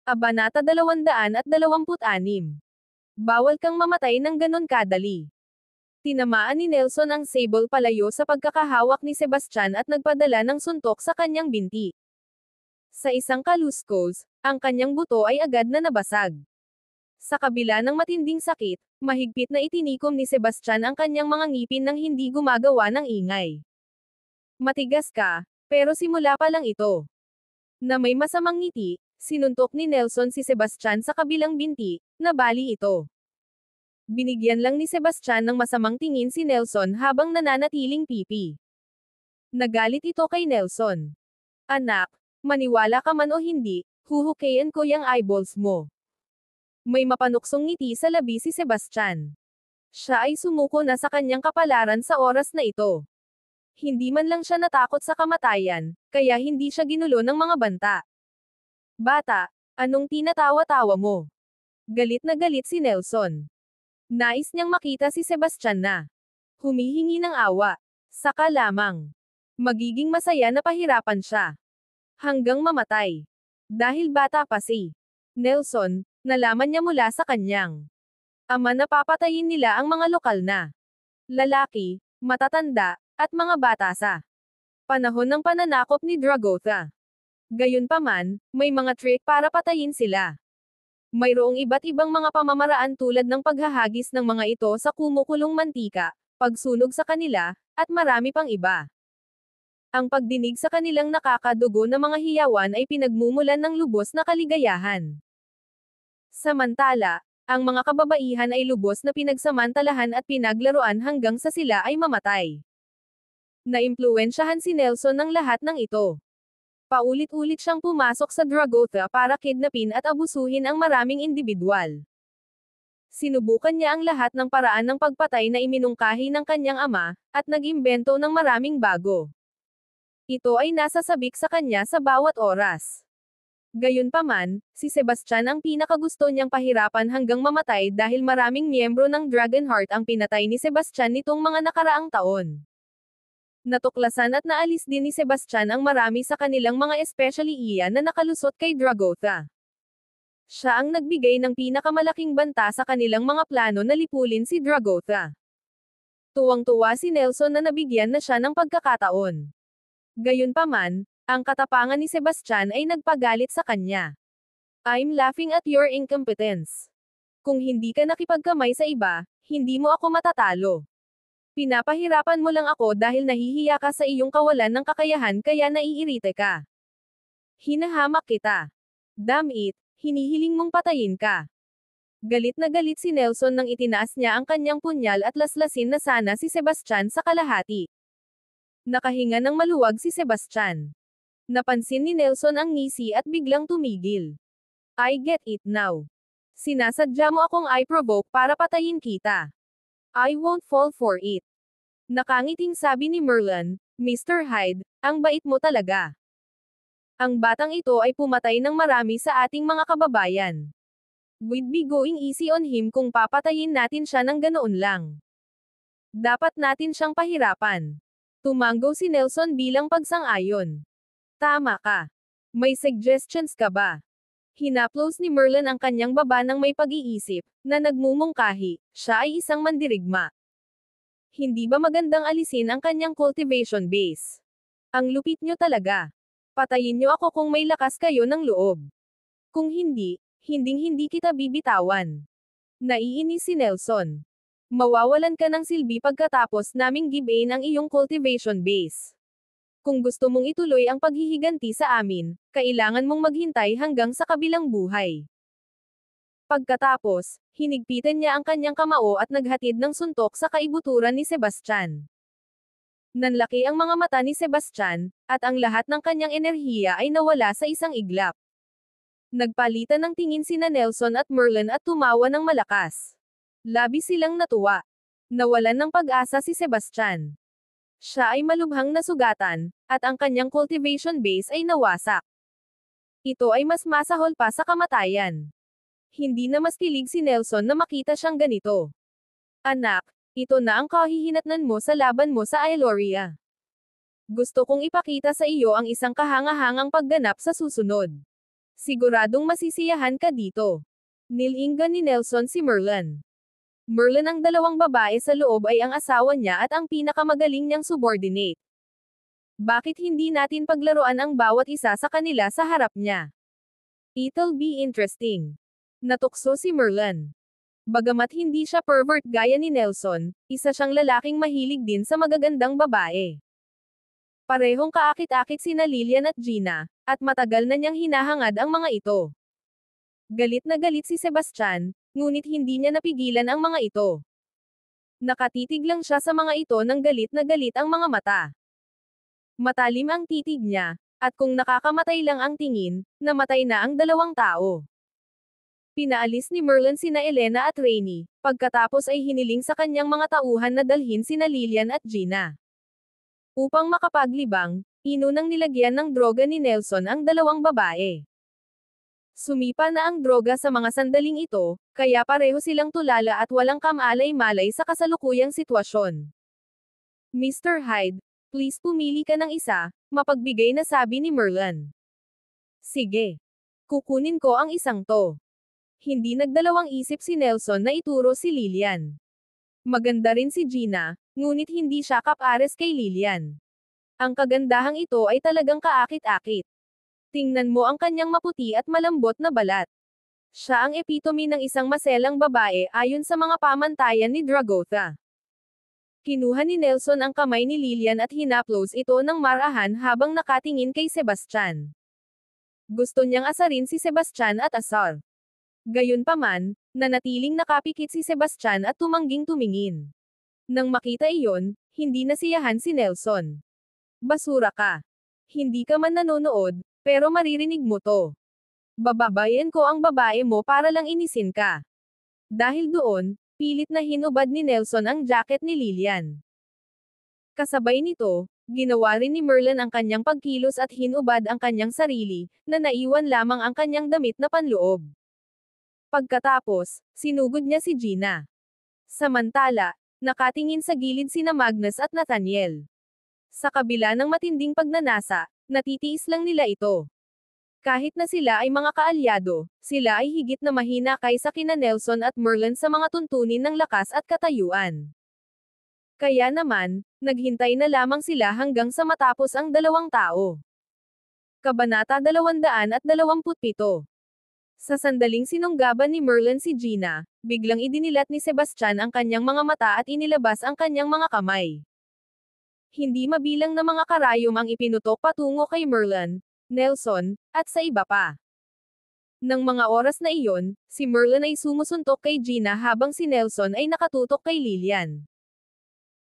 Kabanata 226. Bawal kang mamatay ng ganon kadali. Tinamaan ni Nelson ang sable palayo sa pagkakahawak ni Sebastian at nagpadala ng suntok sa kanyang binti. Sa isang kaluskos, ang kanyang buto ay agad na nabasag. Sa kabila ng matinding sakit, mahigpit na itinikom ni Sebastian ang kanyang mga ngipin nang hindi gumagawa ng ingay. Matigas ka, pero simula pa lang ito. Na may masamang ngiti, sinuntok ni Nelson si Sebastian sa kabilang binti, nabali ito. Binigyan lang ni Sebastian ng masamang tingin si Nelson habang nananatiling pipi. Nagalit ito kay Nelson. Anak, maniwala ka man o hindi, huhukayin ko yung eyeballs mo. May mapanuksong ngiti sa labi si Sebastian. Siya ay sumuko na sa kanyang kapalaran sa oras na ito. Hindi man lang siya natakot sa kamatayan, kaya hindi siya ginulo ng mga banta. Bata, anong tinatawa-tawa mo? Galit na galit si Nelson. Nais niyang makita si Sebastian na humihingi ng awa. Saka lamang magiging masaya na pahirapan siya. Hanggang mamatay. Dahil bata pa si Nelson, nalaman niya mula sa kanyang ama na papatayin nila ang mga lokal na lalaki, matatanda, at mga bata sa panahon ng pananakop ni Dragotha. Gayunpaman, may mga trick para patayin sila. Mayroong iba't ibang mga pamamaraan tulad ng paghahagis ng mga ito sa kumukulong mantika, pagsunog sa kanila, at marami pang iba. Ang pagdinig sa kanilang nakakadugo na mga hiyawan ay pinagmumulan ng lubos na kaligayahan. Samantala, ang mga kababaihan ay lubos na pinagsamantalahan at pinaglaruan hanggang sa sila ay mamatay. Naimpluwensyahan si Nelson ng lahat ng ito. Paulit-ulit siyang pumasok sa Dragotha para kidnapin at abusuhin ang maraming individual. Sinubukan niya ang lahat ng paraan ng pagpatay na iminungkahi ng kanyang ama, at nag-imbento ng maraming bago. Ito ay nasa sabik sa kanya sa bawat oras. Gayunpaman, si Sebastian ang pinakagusto niyang pahirapan hanggang mamatay dahil maraming miyembro ng Dragonheart ang pinatay ni Sebastian nitong mga nakaraang taon. Natuklasan at naalis din ni Sebastian ang marami sa kanilang mga especially iyan na nakalusot kay Dragotha. Siya ang nagbigay ng pinakamalaking banta sa kanilang mga plano na lipulin si Dragotha. Tuwang-tuwa si Nelson na nabigyan na siya ng pagkakataon. Gayunpaman, ang katapangan ni Sebastian ay nagpagalit sa kanya. I'm laughing at your incompetence. Kung hindi ka nakipagkamay sa iba, hindi mo ako matatalo. Pinapahirapan mo lang ako dahil nahihiya ka sa iyong kawalan ng kakayahan kaya naiirite ka. Hinahamak kita. Damn it, hinihiling mong patayin ka. Galit na galit si Nelson nang itinaas niya ang kanyang punyal at laslasin na sana si Sebastian sa kalahati. Nakahinga ng maluwag si Sebastian. Napansin ni Nelson ang ngisi at biglang tumigil. I get it now. Sinasadya mo akong I-provoke para patayin kita. I won't fall for it. Nakangiting sabi ni Merlin, Mr. Hyde, ang bait mo talaga. Ang batang ito ay pumatay ng marami sa ating mga kababayan. We'd be going easy on him kung papatayin natin siya ng ganoon lang. Dapat natin siyang pahirapan. Tumanggo si Nelson bilang pagsang-ayon. Tama ka. May suggestions ka ba? Hinaplos ni Merlin ang kanyang baba ng may pag-iisip, na nagmumungkahi, siya ay isang mandirigma. Hindi ba magandang alisin ang kanyang cultivation base? Ang lupit nyo talaga. Patayin nyo ako kung may lakas kayo ng loob. Kung hindi, hinding-hindi kita bibitawan. Naiinis si Nelson. Mawawalan ka ng silbi pagkatapos naming give-in ang iyong cultivation base. Kung gusto mong ituloy ang paghihiganti sa amin, kailangan mong maghintay hanggang sa kabilang buhay. Pagkatapos, hinigpitan niya ang kanyang kamao at naghatid ng suntok sa kaibuturan ni Sebastian. Nanlaki ang mga mata ni Sebastian, at ang lahat ng kanyang enerhiya ay nawala sa isang iglap. Nagpalitan ng tingin sina Nelson at Merlin at tumawa ng malakas. Labis silang natuwa. Nawalan ng pag-asa si Sebastian. Siya ay malubhang nasugatan, at ang kanyang cultivation base ay nawasak. Ito ay mas masahol pa sa kamatayan. Hindi na mas kilig si Nelson na makita siyang ganito. Anak, ito na ang kahihinatnan mo sa laban mo sa Aeloria. Gusto kong ipakita sa iyo ang isang kahangahangang pagganap sa susunod. Siguradong masisiyahan ka dito. Nilingan ni Nelson si Merlin. Merlin ang dalawang babae sa loob ay ang asawa niya at ang pinakamagaling niyang subordinate. Bakit hindi natin paglaruan ang bawat isa sa kanila sa harap niya? It'll be interesting. Natukso si Merlin. Bagamat hindi siya pervert gaya ni Nelson, isa siyang lalaking mahilig din sa magagandang babae. Parehong kaakit-akit sina Lillian at Gina, at matagal na niyang hinahangad ang mga ito. Galit na galit si Sebastian, ngunit hindi niya napigilan ang mga ito. Nakatitig lang siya sa mga ito nang galit na galit ang mga mata. Matalim ang titig niya, at kung nakakamatay lang ang tingin, namatay na ang dalawang tao. Pinaalis ni Merlin sina Elena at Rainy, pagkatapos ay hiniling sa kanyang mga tauhan na dalhin sina Lillian at Gina. Upang makapaglibang, inunang nilagyan ng droga ni Nelson ang dalawang babae. Sumipa na ang droga sa mga sandaling ito, kaya pareho silang tulala at walang kamalay-malay sa kasalukuyang sitwasyon. Mr. Hyde, please pumili ka ng isa, mapagbigay na sabi ni Merlin. Sige. Kukunin ko ang isang to. Hindi nagdalawang isip si Nelson na ituro si Lillian. Maganda rin si Gina, ngunit hindi siya kapares kay Lillian. Ang kagandahang ito ay talagang kaakit-akit. Tingnan mo ang kanyang maputi at malambot na balat. Siya ang epitome ng isang maselang babae ayon sa mga pamantayan ni Dragotha. Kinuha ni Nelson ang kamay ni Lillian at hinaplos ito ng marahan habang nakatingin kay Sebastian. Gusto niyang asarin si Sebastian at asar. Gayunpaman, nanatiling nakapikit si Sebastian at tumangging tumingin. Nang makita iyon, hindi nasiyahan si Nelson. Basura ka. Hindi ka man nanonood, pero maririnig mo to. Bababayan ko ang babae mo para lang inisin ka. Dahil doon, pilit na hinubad ni Nelson ang jacket ni Lillian. Kasabay nito, ginawa rin ni Merlin ang kanyang pagkilos at hinubad ang kanyang sarili, na naiwan lamang ang kanyang damit na panloob. Pagkatapos, sinugod niya si Gina. Samantala, nakatingin sa gilid sina Magnus at Nathaniel. Sa kabila ng matinding pagnanasa, natitiis lang nila ito. Kahit na sila ay mga kaalyado, sila ay higit na mahina kaysa kina Nelson at Merlin sa mga tuntunin ng lakas at katayuan. Kaya naman, naghintay na lamang sila hanggang sa matapos ang dalawang tao. Kabanata 227. Sa sandaling sinunggaban ni Merlin si Gina, biglang idinilat ni Sebastian ang kanyang mga mata at inilabas ang kanyang mga kamay. Hindi mabilang na mga karayom ang ipinutok patungo kay Merlin, Nelson, at sa iba pa. Nang mga oras na iyon, si Merlin ay sumusuntok kay Gina habang si Nelson ay nakatutok kay Lillian.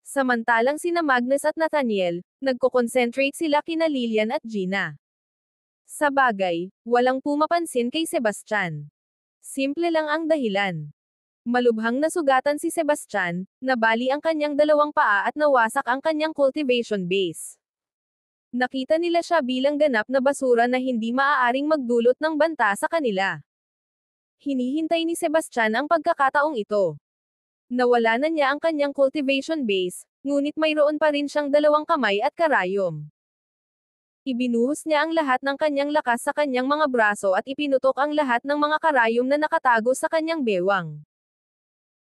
Samantalang sina Magnus at Nathaniel, nagko-concentrate sila kina Lillian at Gina. Sa bagay, walang pumapansin kay Sebastian. Simple lang ang dahilan. Malubhang nasugatan si Sebastian, nabali ang kanyang dalawang paa at nawasak ang kanyang cultivation base. Nakita nila siya bilang ganap na basura na hindi maaaring magdulot ng banta sa kanila. Hinihintay ni Sebastian ang pagkakataong ito. Nawala na niya ang kanyang cultivation base, ngunit mayroon pa rin siyang dalawang kamay at karayom. Ibinuhos niya ang lahat ng kanyang lakas sa kanyang mga braso at ipinutok ang lahat ng mga karayom na nakatago sa kanyang bewang.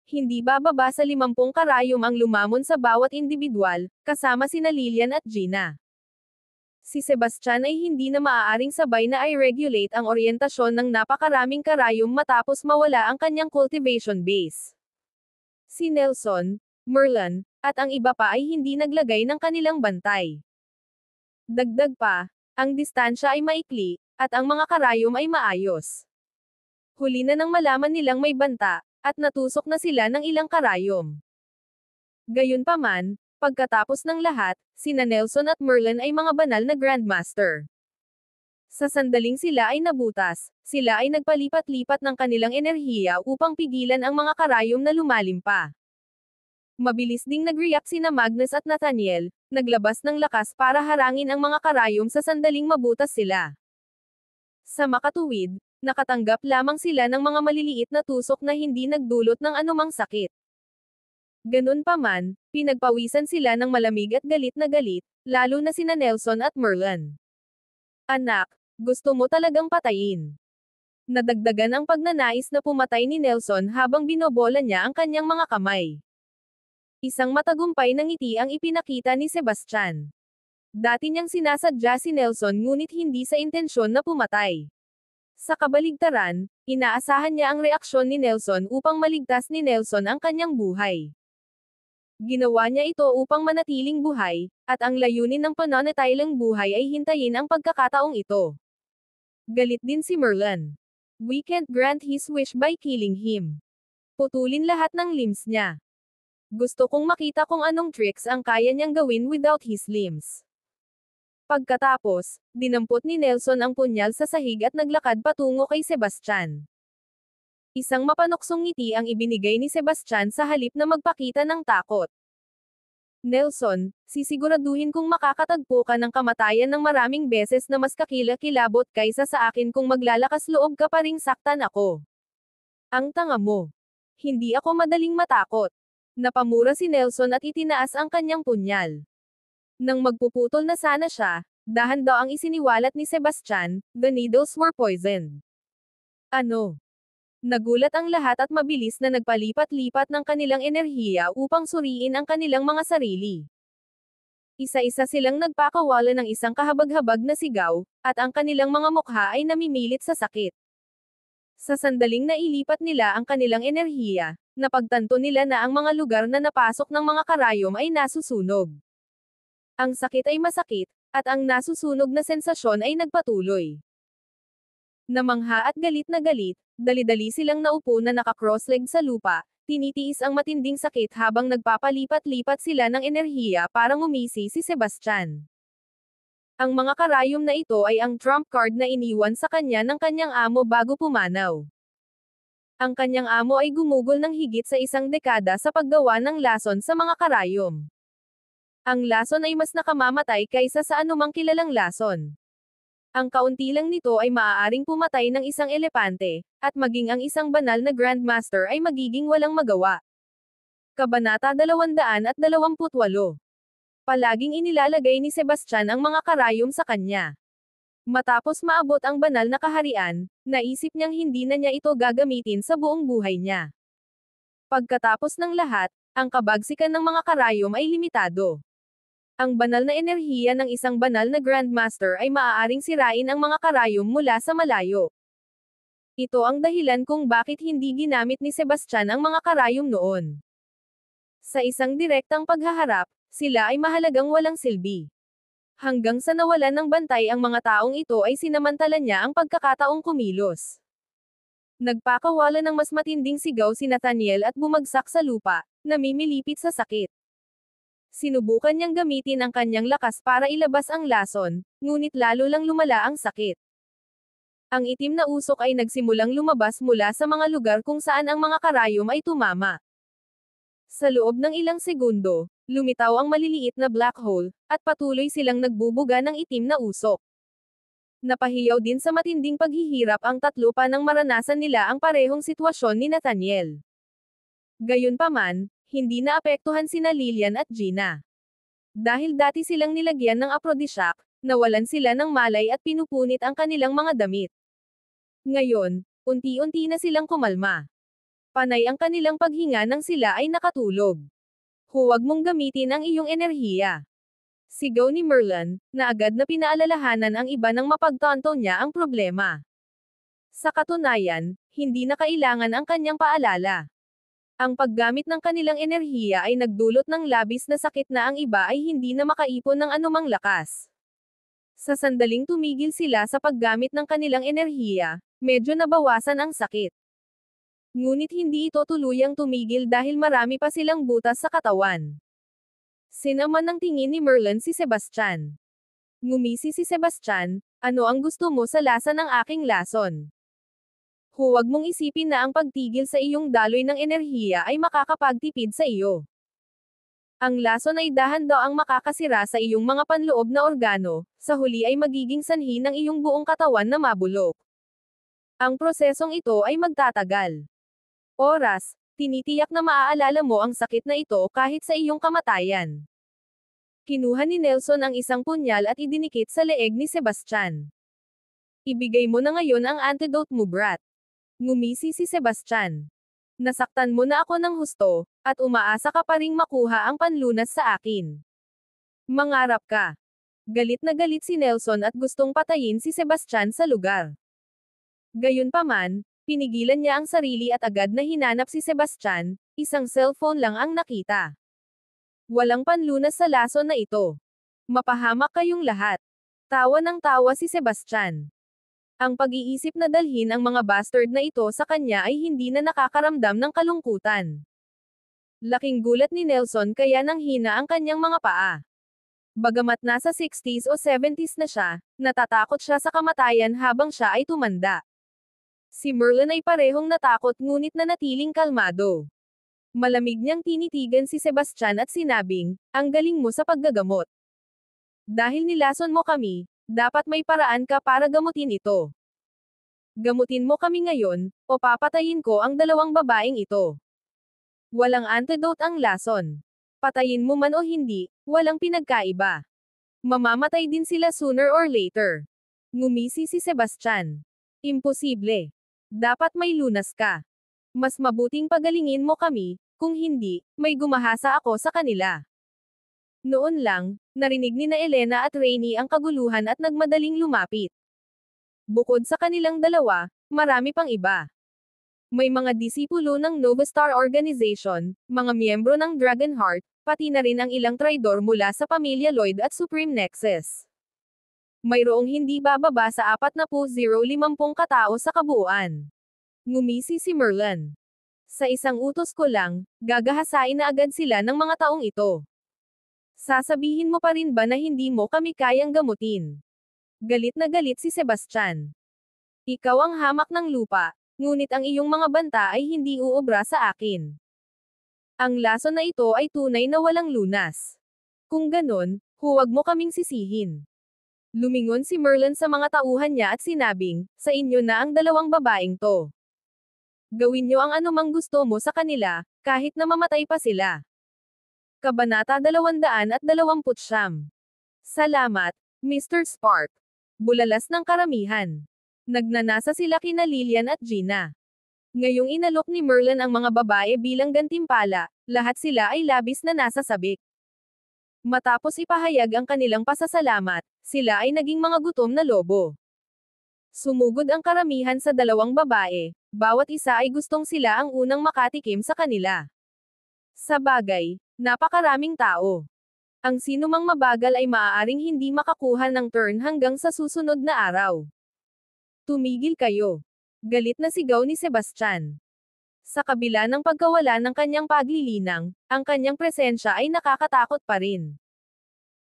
Hindi bababa sa 50 karayom ang lumamon sa bawat individual, kasama sina Lillian at Gina. Si Sebastian ay hindi na maaaring sabay na i-regulate ang oryentasyon ng napakaraming karayom matapos mawala ang kanyang cultivation base. Si Nelson, Merlin, at ang iba pa ay hindi naglagay ng kanilang bantay. Dagdag pa, ang distansya ay maikli, at ang mga karayom ay maayos. Huli na nang malaman nilang may banta, at natusok na sila ng ilang karayom. Gayunpaman, pagkatapos ng lahat, sina Nelson at Merlin ay mga banal na Grandmaster. Sa sandaling sila ay nabutas, sila ay nagpalipat-lipat ng kanilang enerhiya upang pigilan ang mga karayom na lumalim pa. Mabilis ding nag-react sina Magnus at Nathaniel, naglabas ng lakas para harangin ang mga karayom sa sandaling mabutas sila. Sa makatuwid, nakatanggap lamang sila ng mga maliliit na tusok na hindi nagdulot ng anumang sakit. Ganun pa man, pinagpawisan sila ng malamig at galit na galit, lalo na sina Nelson at Merlin. Anak, gusto mo talagang patayin. Nadagdagan ang pagnanais na pumatay ni Nelson habang binobola niya ang kanyang mga kamay. Isang matagumpay na ngiti ang ipinakita ni Sebastian. Dati niyang sinasadya si Nelson ngunit hindi sa intensyon na pumatay. Sa kabaligtaran, inaasahan niya ang reaksyon ni Nelson upang maligtas ni Nelson ang kanyang buhay. Ginawa niya ito upang manatiling buhay, at ang layunin ng pananatiling buhay ay hintayin ang pagkakataong ito. Galit din si Merlin. We can't grant his wish by killing him. Putulin lahat ng limbs niya. Gusto kong makita kung anong tricks ang kaya niyang gawin without his limbs. Pagkatapos, dinampot ni Nelson ang punyal sa sahig at naglakad patungo kay Sebastian. Isang mapanuksong ngiti ang ibinigay ni Sebastian sa halip na magpakita ng takot. Nelson, sisiguraduhin kong makakatagpo ka ng kamatayan ng maraming beses na mas kakilakilabot kaysa sa akin kung maglalakas loob ka pa ring saktan ako. Ang tanga mo. Hindi ako madaling matakot. Napamura si Nelson at itinaas ang kanyang punyal. Nang magpuputol na sana siya, dahan daw ang isiniwalat ni Sebastian, the needles were poisoned. Ano? Nagulat ang lahat at mabilis na nagpalipat-lipat ng kanilang enerhiya upang suriin ang kanilang mga sarili. Isa-isa silang nagpakawala ng isang kahabag-habag na sigaw, at ang kanilang mga mukha ay namimilit sa sakit. Sa sandaling nailipat nila ang kanilang enerhiya, napagtanto nila na ang mga lugar na napasok ng mga karayom ay nasusunog. Ang sakit ay masakit, at ang nasusunog na sensasyon ay nagpatuloy. Namangha at galit na galit, dali-dali silang naupo na naka-cross-leg sa lupa, tinitiis ang matinding sakit habang nagpapalipat-lipat sila ng enerhiya para ngumisi si Sebastian. Ang mga karayom na ito ay ang trump card na iniwan sa kanya ng kanyang amo bago pumanaw. Ang kanyang amo ay gumugol ng higit sa isang dekada sa paggawa ng lason sa mga karayom. Ang lason ay mas nakamamatay kaysa sa anumang kilalang lason. Ang kaunti lang nito ay maaaring pumatay ng isang elepante, at maging ang isang banal na Grandmaster ay magiging walang magawa. Kabanata 228. Palaging inilalagay ni Sebastian ang mga karayom sa kanya. Matapos maabot ang banal na kaharian, naisip niyang hindi na niya ito gagamitin sa buong buhay niya. Pagkatapos ng lahat, ang kabagsikan ng mga karayom ay limitado. Ang banal na enerhiya ng isang banal na Grandmaster ay maaaring sirain ang mga karayom mula sa malayo. Ito ang dahilan kung bakit hindi ginamit ni Sebastian ang mga karayom noon. Sa isang direktang paghaharap, sila ay mahalagang walang silbi. Hanggang sa nawalan ng bantay ang mga taong ito ay sinamantala niya ang pagkakataong kumilos. Nagpakawala ng mas matinding sigaw si Nathaniel at bumagsak sa lupa, namimilipit sa sakit. Sinubukan niyang gamitin ang kanyang lakas para ilabas ang lason, ngunit lalo lang lumala ang sakit. Ang itim na usok ay nagsimulang lumabas mula sa mga lugar kung saan ang mga karayom ay tumama. Sa loob ng ilang segundo, lumitaw ang maliliit na black hole, at patuloy silang nagbubuga ng itim na usok. Napahiyaw din sa matinding paghihirap ang tatlo pa nang maranasan nila ang parehong sitwasyon ni Nathaniel. Gayunpaman, hindi naapektuhan sina Lillian at Gina. Dahil dati silang nilagyan ng aphrodisiac, nawalan sila ng malay at pinupunit ang kanilang mga damit. Ngayon, unti-unti na silang kumalma. Panay ang kanilang paghinga nang sila ay nakatulog. Huwag mong gamitin ang iyong enerhiya. Sigaw ni Merlin, na agad na pinaalalahanan ang iba nang mapagtanto niya ang problema. Sa katunayan, hindi na kailangan ang kanyang paalala. Ang paggamit ng kanilang enerhiya ay nagdulot ng labis na sakit na ang iba ay hindi na makaipon ng anumang lakas. Sa sandaling tumigil sila sa paggamit ng kanilang enerhiya, medyo nabawasan ang sakit. Ngunit hindi ito tuluyang tumigil dahil marami pa silang butas sa katawan. Sinama ng tingin ni Merlin si Sebastian. Ngumisi si Sebastian, ano ang gusto mo sa lasa ng aking lason? Huwag mong isipin na ang pagtigil sa iyong daloy ng enerhiya ay makakapagtipid sa iyo. Ang lason ay dahan-daw ang makakasira sa iyong mga panloob na organo, sa huli ay magiging sanhi ng iyong buong katawan na mabulok. Ang prosesong ito ay magtatagal. Oras, tinitiyak na maaalala mo ang sakit na ito kahit sa iyong kamatayan. Kinuha ni Nelson ang isang punyal at idinikit sa leeg ni Sebastian. Ibigay mo na ngayon ang antidote mo, brat. Ngumisi si Sebastian. Nasaktan mo na ako ng husto, at umaasa ka pa ring makuha ang panlunas sa akin. Mangarap ka. Galit na galit si Nelson at gustong patayin si Sebastian sa lugar. Gayunpaman, pinigilan niya ang sarili at agad na hinanap si Sebastian, isang cellphone lang ang nakita. Walang panlunas sa lason na ito. Mapahamak kayong lahat. Tawa ng tawa si Sebastian. Ang pag-iisip na dalhin ang mga bastard na ito sa kanya ay hindi na nakakaramdam ng kalungkutan. Laking gulat ni Nelson kaya nang hina ang kanyang mga paa. Bagamat nasa 60s o 70s na siya, natatakot siya sa kamatayan habang siya ay tumanda. Si Merlin ay parehong natakot ngunit nanatiling kalmado. Malamig niyang tinitigan si Sebastian at sinabing, ang galing mo sa paggagamot. Dahil nilason mo kami, dapat may paraan ka para gamutin ito. Gamutin mo kami ngayon, o papatayin ko ang dalawang babaeng ito. Walang antidote ang lason. Patayin mo man o hindi, walang pinagkaiba. Mamamatay din sila sooner or later. Ngumisi si Sebastian. Imposible. Dapat may lunas ka. Mas mabuting pagalingin mo kami, kung hindi, may gumahasa ako sa kanila. Noon lang, narinig ni na Elena at Rainy ang kaguluhan at nagmadaling lumapit. Bukod sa kanilang dalawa, marami pang iba. May mga disipulo ng Nova Star Organization, mga miyembro ng Dragonheart, pati na rin ang ilang traidor mula sa pamilya Lloyd at Supreme Nexus. Mayroong hindi bababa sa 40-50 katao sa kabuuan. Ngumisi si Merlin. Sa isang utos ko lang, gagahasain na agad sila ng mga taong ito. Sasabihin mo pa rin ba na hindi mo kami kayang gamutin? Galit na galit si Sebastian. Ikaw ang hamak ng lupa, ngunit ang iyong mga banta ay hindi uobra sa akin. Ang lason na ito ay tunay na walang lunas. Kung ganon, huwag mo kaming sisihin. Lumingon si Merlin sa mga tauhan niya at sinabing, sa inyo na ang dalawang babaeng to. Gawin niyo ang anumang gusto mo sa kanila, kahit na mamatay pa sila. Kabanata 229. Salamat, Mr. Spark. Bulalas ng karamihan. Nagnanasa sila kina Lillian at Gina. Ngayong inalok ni Merlin ang mga babae bilang gantimpala, lahat sila ay labis na nasa sabik. Matapos ipahayag ang kanilang pasasalamat, sila ay naging mga gutom na lobo. Sumugod ang karamihan sa dalawang babae, bawat isa ay gustong sila ang unang makatikim sa kanila. Sa bagay, napakaraming tao. Ang sinumang mabagal ay maaaring hindi makakuha ng turn hanggang sa susunod na araw. Tumigil kayo. Galit na sigaw ni Sebastian. Sa kabila ng pagkawala ng kanyang paglilinang, ang kanyang presensya ay nakakatakot pa rin.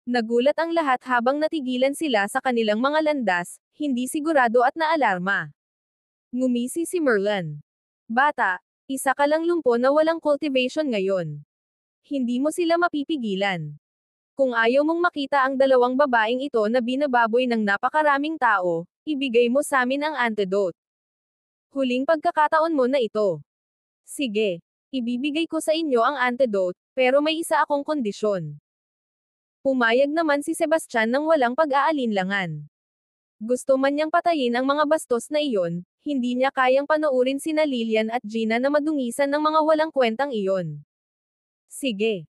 Nagulat ang lahat habang natigilan sila sa kanilang mga landas, hindi sigurado at naalarma. Ngumisi si Merlin. Bata, isa ka lang lumpo na walang cultivation ngayon. Hindi mo sila mapipigilan. Kung ayaw mong makita ang dalawang babaeng ito na binababoy ng napakaraming tao, ibigay mo sa amin ang antidote. Huling pagkakataon mo na ito. Sige, ibibigay ko sa inyo ang antidote, pero may isa akong kondisyon. Pumayag naman si Sebastian nang walang pag-aalinlangan. Gusto man niyang patayin ang mga bastos na iyon, hindi niya kayang panoorin sina Lillian at Gina na madungisan ng mga walang kwentang iyon. Sige.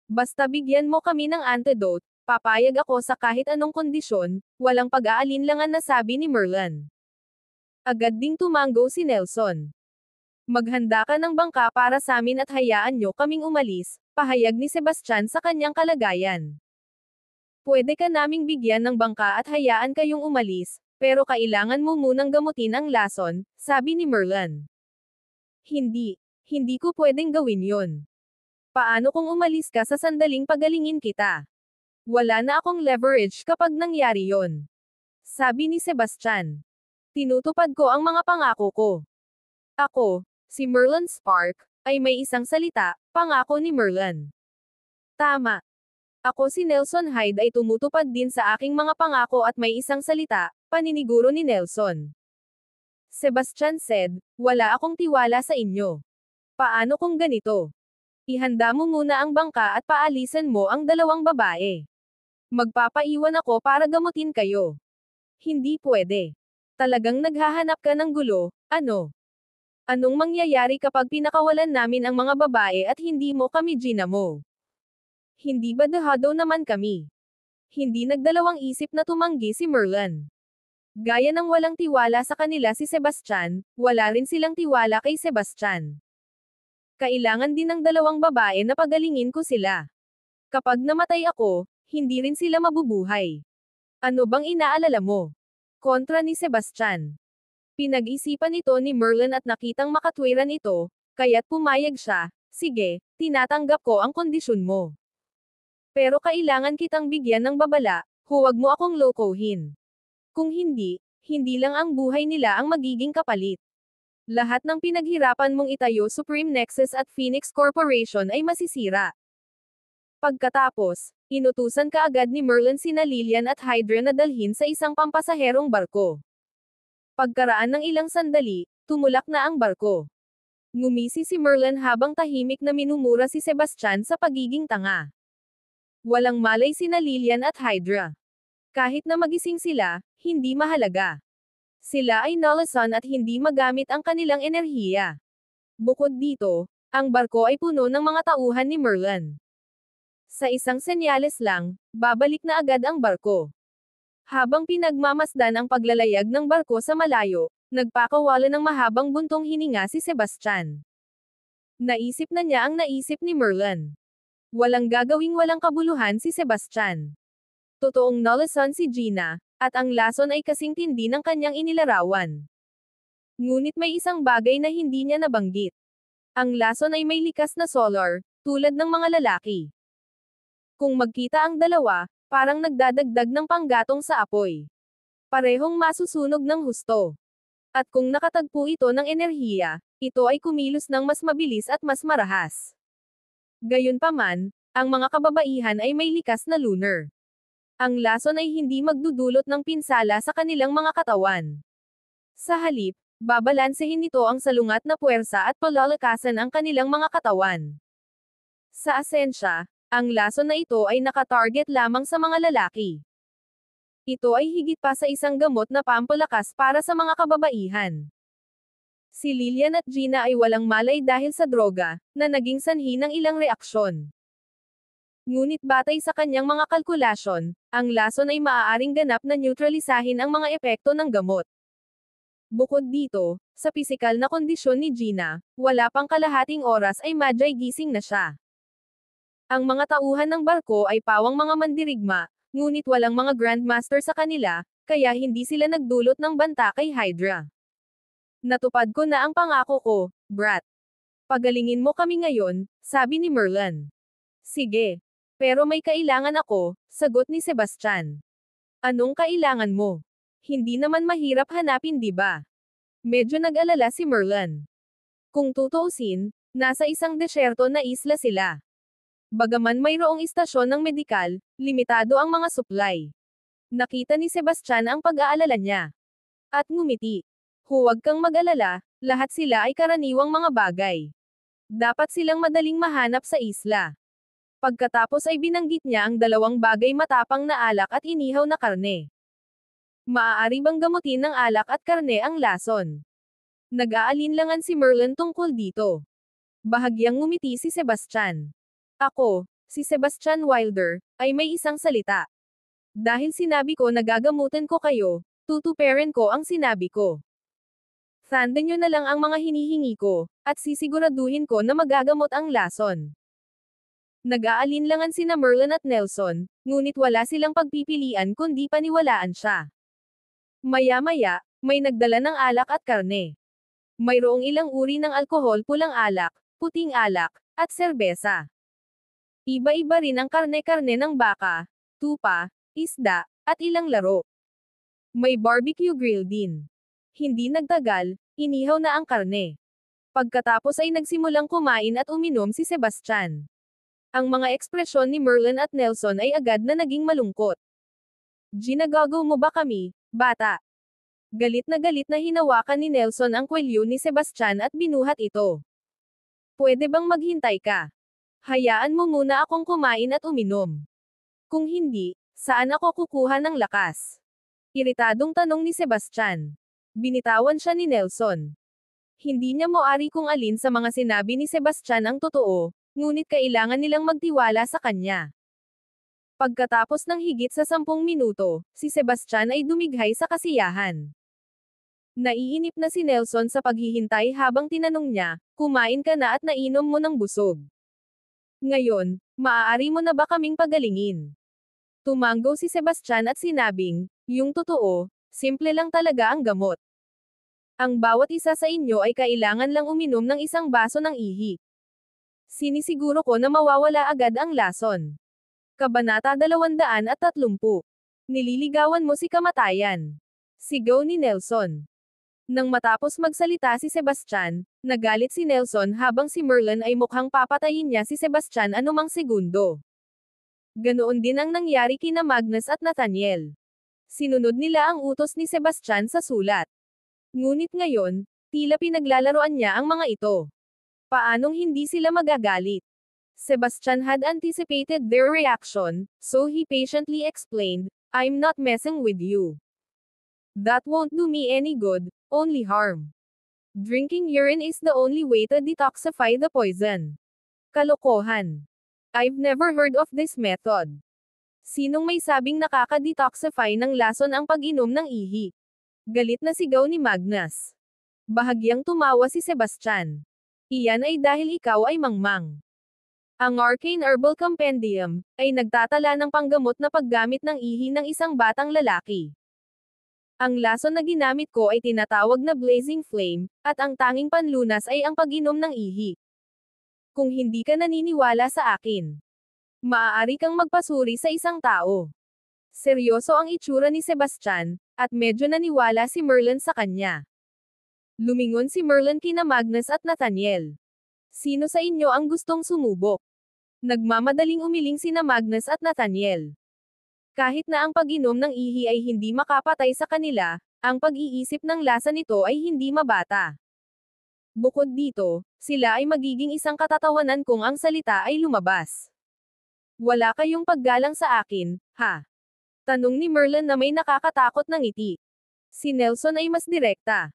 Basta bigyan mo kami ng antidote, papayag ako sa kahit anong kondisyon, walang pag-aalinlangan na sabi ni Merlin. Agad ding tumango si Nelson. Maghanda ka ng bangka para sa amin at hayaan nyo kaming umalis, pahayag ni Sebastian sa kanyang kalagayan. Pwede ka naming bigyan ng bangka at hayaan kayong umalis, pero kailangan mo munang gamutin ang lason, sabi ni Merlin. Hindi ko pwedeng gawin yon. Paano kung umalis ka sa sandaling pagalingin kita? Wala na akong leverage kapag nangyari yon. Sabi ni Sebastian. Tinutupad ko ang mga pangako ko. Ako, si Merlin Spark, ay may isang salita, pangako ni Merlin. Tama. Ako si Nelson Hyde ay tumutupad din sa aking mga pangako at may isang salita, paniniguro ni Nelson. Sebastian said, wala akong tiwala sa inyo. Paano kung ganito? Ihanda mo muna ang bangka at paalisan mo ang dalawang babae. Magpapaiwan ako para gamutin kayo. Hindi pwede. Talagang naghahanap ka ng gulo, ano? Anong mangyayari kapag pinakawalan namin ang mga babae at hindi mo kami ginamo? Hindi ba dehado naman kami? Hindi nagdalawang isip na tumanggi si Merlin. Gaya ng walang tiwala sa kanila si Sebastian, wala rin silang tiwala kay Sebastian. Kailangan din ng dalawang babae na pagalingin ko sila. Kapag namatay ako, hindi rin sila mabubuhay. Ano bang inaalala mo? Kontra ni Sebastian. Pinag-isipan ito ni Merlin at nakitang makatwiran ito, kaya't pumayag siya, sige, tinatanggap ko ang kondisyon mo. Pero kailangan kitang bigyan ng babala, huwag mo akong lokohin. Kung hindi, hindi lang ang buhay nila ang magiging kapalit. Lahat ng pinaghirapan mong itayo Supreme Nexus at Phoenix Corporation ay masisira. Pagkatapos, inutusan ka agad ni Merlin sina Lilian at Hydra na dalhin sa isang pampasaherong barko. Pagkaraan ng ilang sandali, tumulak na ang barko. Ngumisi si Merlin habang tahimik na minumura si Sebastian sa pagiging tanga. Walang malay sina Lilian at Hydra. Kahit na magising sila, hindi mahalaga. Sila ay nalasan at hindi magamit ang kanilang enerhiya. Bukod dito, ang barko ay puno ng mga tauhan ni Merlin. Sa isang senyales lang, babalik na agad ang barko. Habang pinagmamasdan ang paglalayag ng barko sa malayo, nagpakawala ng mahabang buntong hininga si Sebastian. Naisip na niya ang naisip ni Merlin. Walang gagawing walang kabuluhan si Sebastian. Totoong nalasan si Gina, at ang lason ay kasing tindi ng kanyang inilarawan. Ngunit may isang bagay na hindi niya nabanggit. Ang lason ay may likas na solar, tulad ng mga lalaki. Kung magkita ang dalawa, parang nagdadagdag ng panggatong sa apoy. Parehong masusunog ng husto. At kung nakatagpo ito ng enerhiya, ito ay kumilos ng mas mabilis at mas marahas. Gayunpaman, ang mga kababaihan ay may likas na lunar. Ang lason ay hindi magdudulot ng pinsala sa kanilang mga katawan. Sa halip, babalansehin nito ang salungat na puwersa at palalakasan ang kanilang mga katawan. Sa asensya, ang lason na ito ay nakatarget lamang sa mga lalaki. Ito ay higit pa sa isang gamot na pampalakas para sa mga kababaihan. Si Lilian at Gina ay walang malay dahil sa droga, na naging sanhi ng ilang reaksyon. Ngunit batay sa kanyang mga kalkulasyon, ang lason ay maaaring ganap na neutralisahin ang mga epekto ng gamot. Bukod dito, sa pisikal na kondisyon ni Gina, wala pang kalahating oras ay madyay gising na siya. Ang mga tauhan ng barko ay pawang mga mandirigma, ngunit walang mga grandmaster sa kanila, kaya hindi sila nagdulot ng banta kay Hydra. Natupad ko na ang pangako ko, brat. Pagalingin mo kami ngayon, sabi ni Merlin. Sige. Pero may kailangan ako, sagot ni Sebastian. Anong kailangan mo? Hindi naman mahirap hanapin, di ba? Medyo nag-alala si Merlin. Kung tutuusin, nasa isang desyerto na isla sila. Bagaman mayroong istasyon ng medikal, limitado ang mga supply. Nakita ni Sebastian ang pag-aalala niya. At ngumiti. Huwag kang mag-alala, lahat sila ay karaniwang mga bagay. Dapat silang madaling mahanap sa isla. Pagkatapos ay binanggit niya ang dalawang bagay matapang na alak at inihaw na karne. Maaari bang gamutin ng alak at karne ang lason? Nag-aalinlangan si Merlin tungkol dito. Bahagyang ngumiti si Sebastian. Ako, si Sebastian Wilder, ay may isang salita. Dahil sinabi ko na gagamutin ko kayo, tutuperin ko ang sinabi ko. Tanda nyo na lang ang mga hinihingi ko, at sisiguraduhin ko na magagamot ang lason. Nag-aalinlangan sina Merlin at Nelson, ngunit wala silang pagpipilian kundi paniwalaan siya. Maya-maya, may nagdala ng alak at karne. Mayroong ilang uri ng alkohol, pulang alak, puting alak, at serbesa. Iba-iba rin ang karne-karne ng baka, tupa, isda, at ilang laro. May barbecue grill din. Hindi nagtagal, inihaw na ang karne. Pagkatapos ay nagsimulang kumain at uminom si Sebastian. Ang mga ekspresyon ni Merlin at Nelson ay agad na naging malungkot. Ginagago mo ba kami, bata? Galit na hinawakan ni Nelson ang kwelyo ni Sebastian at binuhat ito. Pwede bang maghintay ka? Hayaan mo muna akong kumain at uminom. Kung hindi, saan ako kukuha ng lakas? Iritadong tanong ni Sebastian. Binitawan siya ni Nelson. Hindi niya moari kung alin sa mga sinabi ni Sebastian ang totoo, ngunit kailangan nilang magtiwala sa kanya. Pagkatapos ng higit sa 10 minuto, si Sebastian ay dumighay sa kasiyahan. Naiinip na si Nelson sa paghihintay habang tinanong niya, kumain ka na at nainom mo ng busog. Ngayon, maaari mo na ba kaming pagalingin? Tumanggo si Sebastian at sinabing, yung totoo, simple lang talaga ang gamot. Ang bawat isa sa inyo ay kailangan lang uminom ng isang baso ng ihi. Sinisiguro ko na mawawala agad ang lason. Kabanata 230. Nililigawan mo si kamatayan. Sigaw ni Nelson. Nang matapos magsalita si Sebastian, nagalit si Nelson habang si Merlin ay mukhang papatayin niya si Sebastian anumang segundo. Ganoon din ang nangyari kina Magnus at Nathaniel. Sinunod nila ang utos ni Sebastian sa sulat. Ngunit ngayon, tila pinaglalaroan niya ang mga ito. Paanong hindi sila magagalit? Sebastian had anticipated their reaction, so he patiently explained, I'm not messing with you. That won't do me any good, only harm. Drinking urine is the only way to detoxify the poison. Kalokohan. I've never heard of this method. Sinong may sabing nakaka-detoxify ng lason ang pag-inom ng ihi? Galit na sigaw ni Magnus. Bahagyang tumawa si Sebastian. Iyan ay dahil ikaw ay mangmang. Ang Arcane Herbal Compendium ay nagtatala ng panggamot na paggamit ng ihi ng isang batang lalaki. Ang lason na ginamit ko ay tinatawag na Blazing Flame, at ang tanging panlunas ay ang pag-inom ng ihi. Kung hindi ka naniniwala sa akin, maaari kang magpasuri sa isang tao. Seryoso ang itsura ni Sebastian, at medyo naniwala si Merlin sa kanya. Lumingon si Merlin kina Magnus at Nathaniel. Sino sa inyo ang gustong sumubok? Nagmamadaling umiling sina Magnus at Nathaniel. Kahit na ang pag-inom ng ihi ay hindi makapatay sa kanila, ang pag-iisip ng lasa nito ay hindi mabata. Bukod dito, sila ay magiging isang katatawanan kung ang salita ay lumabas. Wala kayong paggalang sa akin, ha? Tanong ni Merlin na may nakakatakot na ngiti. Si Nelson ay mas direkta.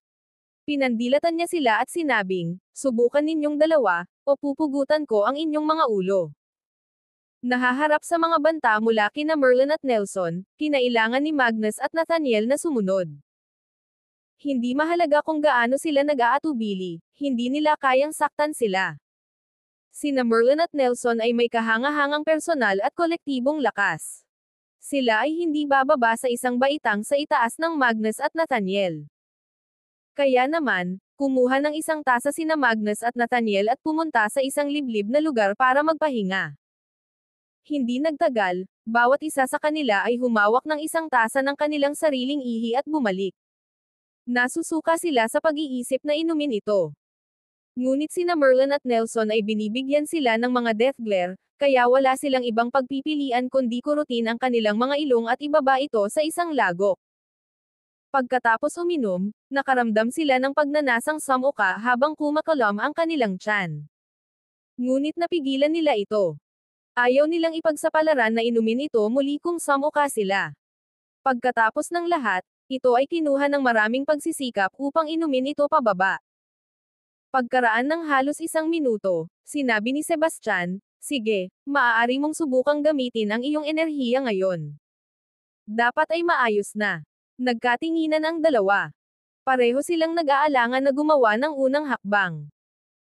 Pinandilatan niya sila at sinabing, subukan ninyong dalawa, o pupugutan ko ang inyong mga ulo. Nahaharap sa mga banta mula kina Merlin at Nelson, kinailangan ni Magnus at Nathaniel na sumunod. Hindi mahalaga kung gaano sila nag-aatubili, hindi nila kayang saktan sila. Sina Merlin at Nelson ay may kahanga-hangang personal at kolektibong lakas. Sila ay hindi bababa sa isang baitang sa itaas ng Magnus at Nathaniel. Kaya naman, kumuha ng isang tasa sina Magnus at Nathaniel at pumunta sa isang liblib na lugar para magpahinga. Hindi nagtagal, bawat isa sa kanila ay humawak ng isang tasa ng kanilang sariling ihi at bumalik. Nasusuka sila sa pag-iisip na inumin ito. Ngunit sina Merlin at Nelson ay binibigyan sila ng mga death glare, kaya wala silang ibang pagpipilian kundi kurutin ang kanilang mga ilong at ibaba ito sa isang lagok. Pagkatapos uminom, nakaramdam sila ng pagnanasang samuka habang kumakalam ang kanilang tiyan. Ngunit napigilan nila ito. Ayaw nilang ipagsapalaran na inumin ito muli kung samuka sila. Pagkatapos ng lahat, ito ay kinuha ng maraming pagsisikap upang inumin ito pababa. Pagkaraan ng halos 1 minuto, sinabi ni Sebastian, sige, maaari mong subukang gamitin ang iyong enerhiya ngayon. Dapat ay maayos na. Nagkatinginan ang dalawa. Pareho silang nag-aalangan na gumawa ng unang hakbang.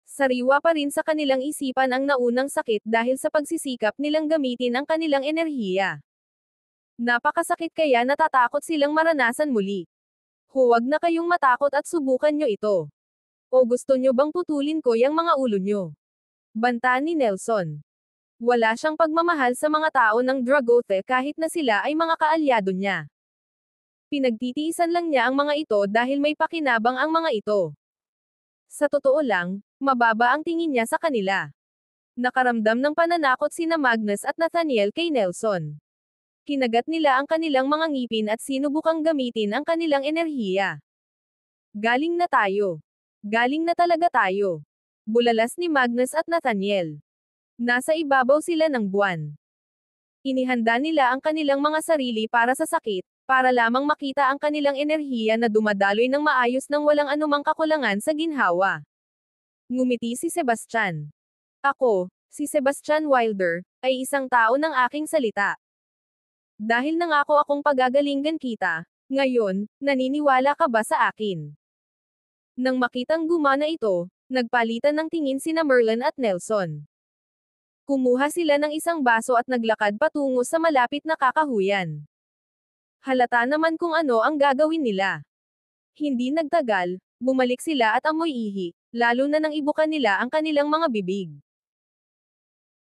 Sariwa pa rin sa kanilang isipan ang naunang sakit dahil sa pagsisikap nilang gamitin ang kanilang enerhiya. Napakasakit kaya natatakot silang maranasan muli. Huwag na kayong matakot at subukan nyo ito. O gusto nyo bang putulin ko yung mga ulo nyo? Banta ni Nelson. Wala siyang pagmamahal sa mga tao ng Dragoth kahit na sila ay mga kaalyado niya. Pinagtitiisan lang niya ang mga ito dahil may pakinabang ang mga ito. Sa totoo lang, mababa ang tingin niya sa kanila. Nakaramdam ng pananakot sina Magnus at Nathaniel kay Nelson. Kinagat nila ang kanilang mga ngipin at sinubukang gamitin ang kanilang enerhiya. Galing na tayo. Galing na talaga tayo. Bulalas ni Magnus at Nathaniel. Nasa ibabaw sila ng buwan. Inihanda nila ang kanilang mga sarili para sa sakit, para lamang makita ang kanilang enerhiya na dumadaloy ng maayos nang walang anumang kakulangan sa ginhawa. Ngumiti si Sebastian. Ako, si Sebastian Wilder, ay isang tao ng aking salita. Dahil nangako akong pagagalingan kita, ngayon, naniniwala ka ba sa akin? Nang makitang gumana ito, nagpalitan ng tingin sina Merlin at Nelson. Kumuha sila ng isang baso at naglakad patungo sa malapit na kakahuyan. Halata naman kung ano ang gagawin nila. Hindi nagtagal, bumalik sila at amoy ihi, lalo na nang ibukan nila ang kanilang mga bibig.